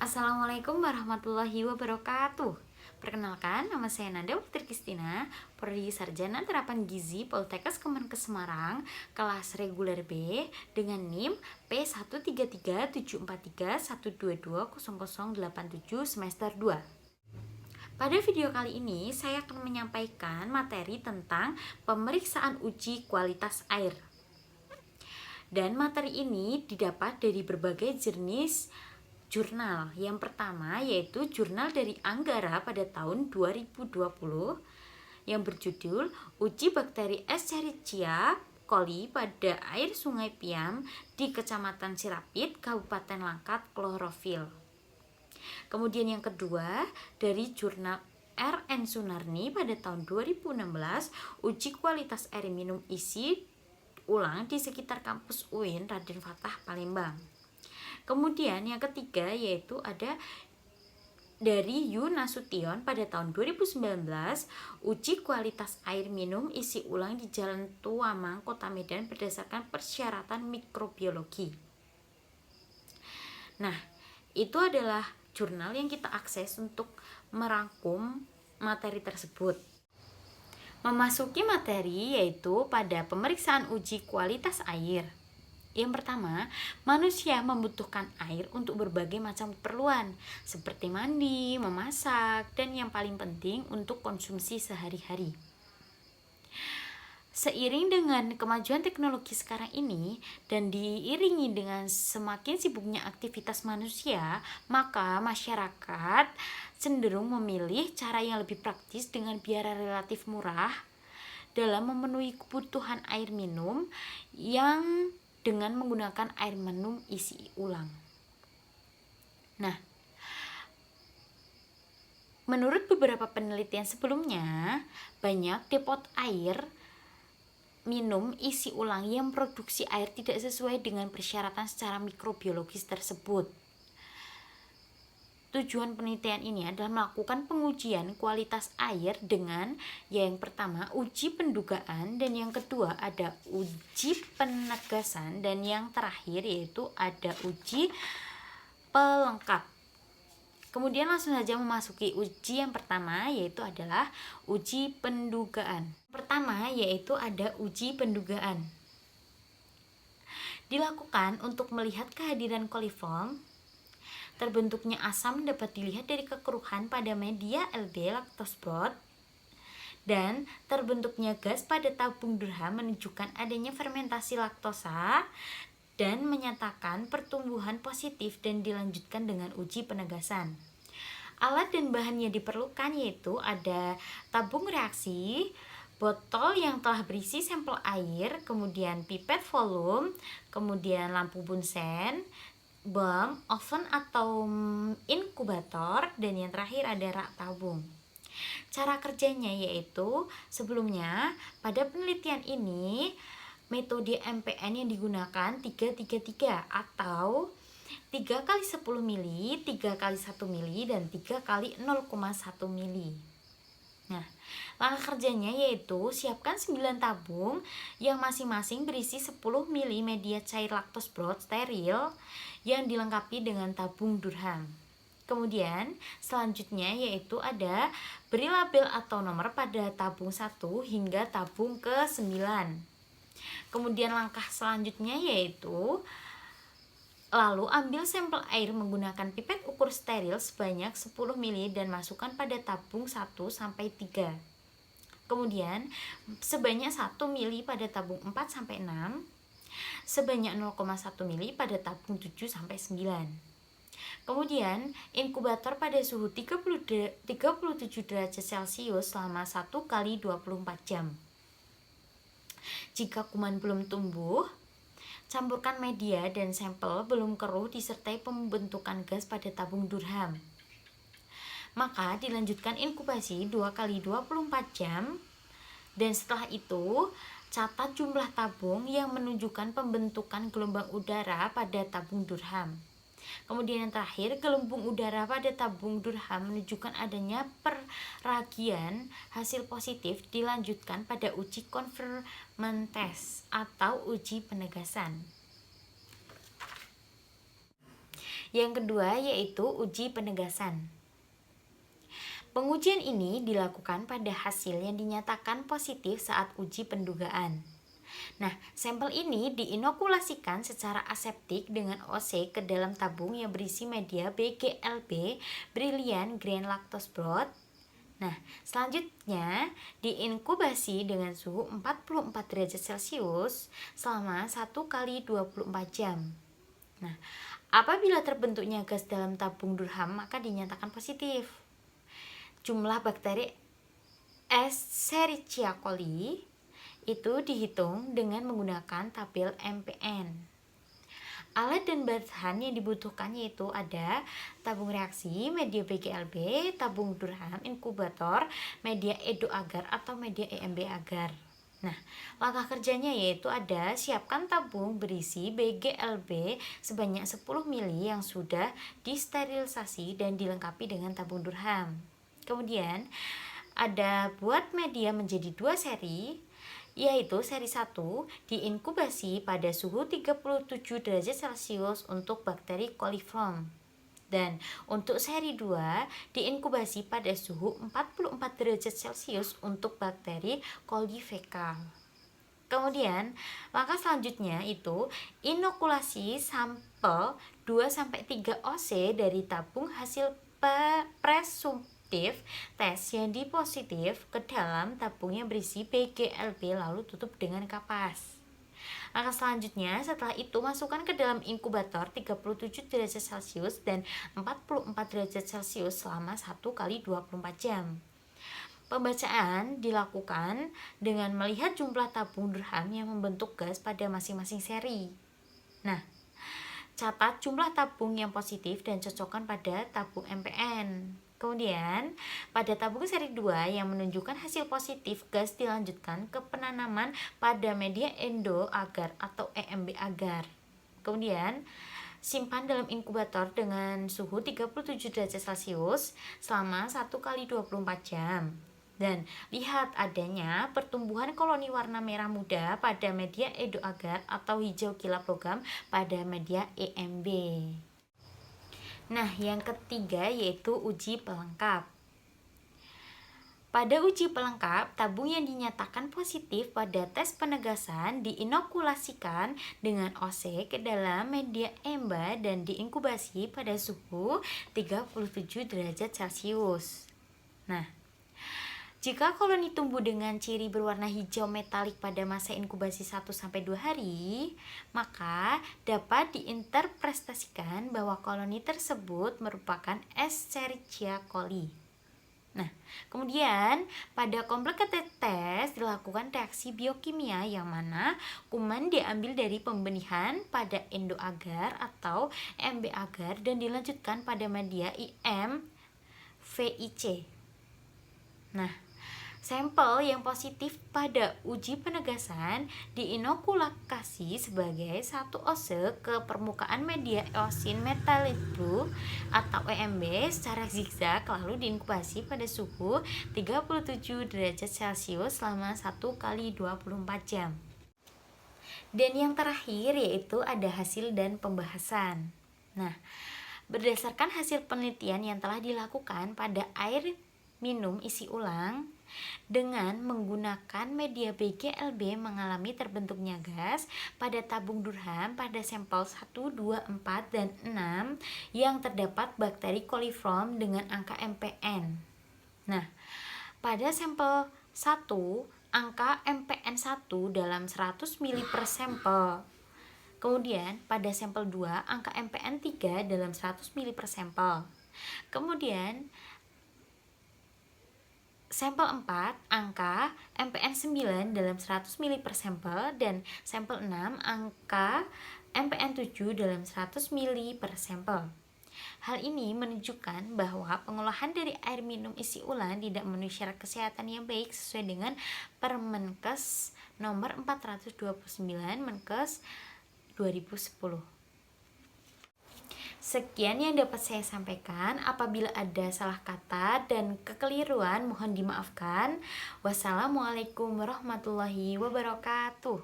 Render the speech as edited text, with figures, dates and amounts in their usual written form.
Assalamualaikum warahmatullahi wabarakatuh. Perkenalkan, nama saya Nanda Putri Kristina, Prodi Sarjana Terapan Gizi Poltekkes Kemenkes Semarang, kelas reguler B dengan NIM P1337431220087 semester 2. Pada video kali ini, saya akan menyampaikan materi tentang pemeriksaan uji kualitas air. Dan materi ini didapat dari berbagai jenis jurnal. Yang pertama yaitu jurnal dari Anggara pada tahun 2020 yang berjudul Uji Bakteri Escherichia coli pada air Sungai Piam di Kecamatan Sirapit, Kabupaten Langkat, klorofil. Kemudian yang kedua dari jurnal RN Sunarni pada tahun 2016 Uji Kualitas Air Minum isi ulang di sekitar kampus UIN Raden Fatah, Palembang. Kemudian yang ketiga yaitu ada dari Yu Nasution pada tahun 2019 Uji Kualitas Air Minum isi ulang di Jalan Tuamang, Kota Medan berdasarkan persyaratan mikrobiologi. Nah, itu adalah jurnal yang kita akses untuk merangkum materi tersebut. Memasuki materi yaitu pada pemeriksaan uji kualitas air. Yang pertama, manusia membutuhkan air untuk berbagai macam keperluan seperti mandi, memasak, dan yang paling penting untuk konsumsi sehari-hari. Seiring dengan kemajuan teknologi sekarang ini dan diiringi dengan semakin sibuknya aktivitas manusia, maka masyarakat cenderung memilih cara yang lebih praktis dengan biaya relatif murah dalam memenuhi kebutuhan air minum yang dengan menggunakan air minum isi ulang. Nah, menurut beberapa penelitian sebelumnya, banyak depot air minum isi ulang yang produksi air tidak sesuai dengan persyaratan secara mikrobiologis tersebut. Tujuan penelitian ini adalah melakukan pengujian kualitas air dengan yang pertama uji pendugaan dan yang kedua ada uji penegasan dan yang terakhir yaitu ada uji pelengkap. Kemudian langsung saja memasuki uji yang pertama yaitu adalah uji pendugaan. Pertama yaitu ada uji pendugaan. Dilakukan untuk melihat kehadiran koliform. Terbentuknya asam dapat dilihat dari kekeruhan pada media LD laktosbrot dan terbentuknya gas pada tabung Durham menunjukkan adanya fermentasi laktosa dan menyatakan pertumbuhan positif dan dilanjutkan dengan uji penegasan. Alat dan bahan yang diperlukan yaitu ada tabung reaksi, botol yang telah berisi sampel air, kemudian pipet volume, kemudian lampu bunsen, bom, oven atau inkubator, dan yang terakhir ada rak tabung. Cara kerjanya yaitu sebelumnya pada penelitian ini metode MPN yang digunakan 333 atau 3 kali 10 mili, 3 kali 1 mili, dan 3 kali 0,1 mili. Nah, langkah kerjanya yaitu siapkan 9 tabung yang masing-masing berisi 10 mili media cair laktosbrot steril yang dilengkapi dengan tabung Durham. Kemudian selanjutnya yaitu ada beri label atau nomor pada tabung 1 hingga tabung ke-9. Kemudian langkah selanjutnya yaitu lalu ambil sampel air menggunakan pipet ukur steril sebanyak 10 mili dan masukkan pada tabung 1 sampai 3. Kemudian sebanyak 1 mili pada tabung 4 sampai 6, sebanyak 0,1 mili pada tabung 7 sampai 9. Kemudian inkubator pada suhu 37 derajat Celcius selama 1 kali 24 jam. Jika kuman belum tumbuh, campurkan media dan sampel belum keruh disertai pembentukan gas pada tabung Durham. Maka dilanjutkan inkubasi 2 kali 24 jam dan setelah itu catat jumlah tabung yang menunjukkan pembentukan gelombang udara pada tabung Durham. Kemudian yang terakhir, gelembung udara pada tabung Durham menunjukkan adanya peragian hasil positif dilanjutkan pada uji confirmation test atau uji penegasan. Yang kedua yaitu uji penegasan. Pengujian ini dilakukan pada hasil yang dinyatakan positif saat uji pendugaan. Nah, sampel ini diinokulasikan secara aseptik dengan OC ke dalam tabung yang berisi media BGLB Brilliant Green Lactose Broth. Nah, selanjutnya diinkubasi dengan suhu 44 derajat Celcius selama 1 kali 24 jam. Nah, apabila terbentuknya gas dalam tabung Durham maka dinyatakan positif. Jumlah bakteri Escherichia coli itu dihitung dengan menggunakan tabel MPN. Alat dan bahan yang dibutuhkan yaitu ada tabung reaksi, media BGLB, tabung Durham, inkubator, media Edo agar atau media EMB agar. Nah, langkah kerjanya yaitu ada siapkan tabung berisi BGLB sebanyak 10 ml yang sudah disterilisasi dan dilengkapi dengan tabung Durham. Kemudian ada buat media menjadi 2 seri, yaitu seri 1 diinkubasi pada suhu 37 derajat Celcius untuk bakteri coliform. Dan untuk seri 2 diinkubasi pada suhu 44 derajat Celcius untuk bakteri coli fekal. Kemudian, langkah selanjutnya itu inokulasi sampel 2-3 OC dari tabung hasil presumptif tes yang dipositif ke dalam tabung yang berisi BGLB lalu tutup dengan kapas. Langkah selanjutnya setelah itu masukkan ke dalam inkubator 37 derajat Celcius dan 44 derajat Celcius selama 1 kali 24 jam. Pembacaan dilakukan dengan melihat jumlah tabung Durham yang membentuk gas pada masing-masing seri. Nah, catat jumlah tabung yang positif dan cocokkan pada tabung MPN. Kemudian, pada tabung seri 2 yang menunjukkan hasil positif, gas dilanjutkan ke penanaman pada media endo agar atau EMB agar. Kemudian, simpan dalam inkubator dengan suhu 37 derajat Celcius selama 1 kali 24 jam. Dan lihat adanya pertumbuhan koloni warna merah muda pada media edo agar atau hijau kilap logam pada media EMB. Nah, yang ketiga yaitu uji pelengkap. Pada uji pelengkap, tabung yang dinyatakan positif pada tes penegasan diinokulasikan dengan OC ke dalam media EMBA dan diinkubasi pada suhu 37 derajat Celcius. Nah, jika koloni tumbuh dengan ciri berwarna hijau metalik pada masa inkubasi 1-2 hari, maka dapat diinterpretasikan bahwa koloni tersebut merupakan Escherichia coli. Nah, kemudian pada kompleks tes dilakukan reaksi biokimia yang mana kuman diambil dari pembenihan pada endo agar atau MB agar dan dilanjutkan pada media IM VIC. Nah, sampel yang positif pada uji penegasan diinokulasi sebagai satu OC ke permukaan media eosin methyl blue atau EMB secara zigzag lalu diinkubasi pada suhu 37 derajat Celcius selama 1 kali 24 jam. Dan yang terakhir yaitu ada hasil dan pembahasan. Nah, berdasarkan hasil penelitian yang telah dilakukan pada air minum isi ulang dengan menggunakan media BGLB mengalami terbentuknya gas pada tabung Durham pada sampel 1, 2, 4, dan 6 yang terdapat bakteri coliform dengan angka MPN. Nah, pada sampel 1 angka MPN 1 dalam 100 ml per sampel. Kemudian pada sampel 2 angka MPN 3 dalam 100 ml per sampel. Kemudian sampel 4 angka MPN 9 dalam 100 ml per sampel dan sampel 6 angka MPN 7 dalam 100 ml per sampel. Hal ini menunjukkan bahwa pengolahan dari air minum isi ulang tidak memenuhi syarat kesehatan yang baik sesuai dengan Permenkes nomor 429 Menkes 2010. Sekian yang dapat saya sampaikan. Apabila ada salah kata dan kekeliruan mohon dimaafkan. Wassalamualaikum warahmatullahi wabarakatuh.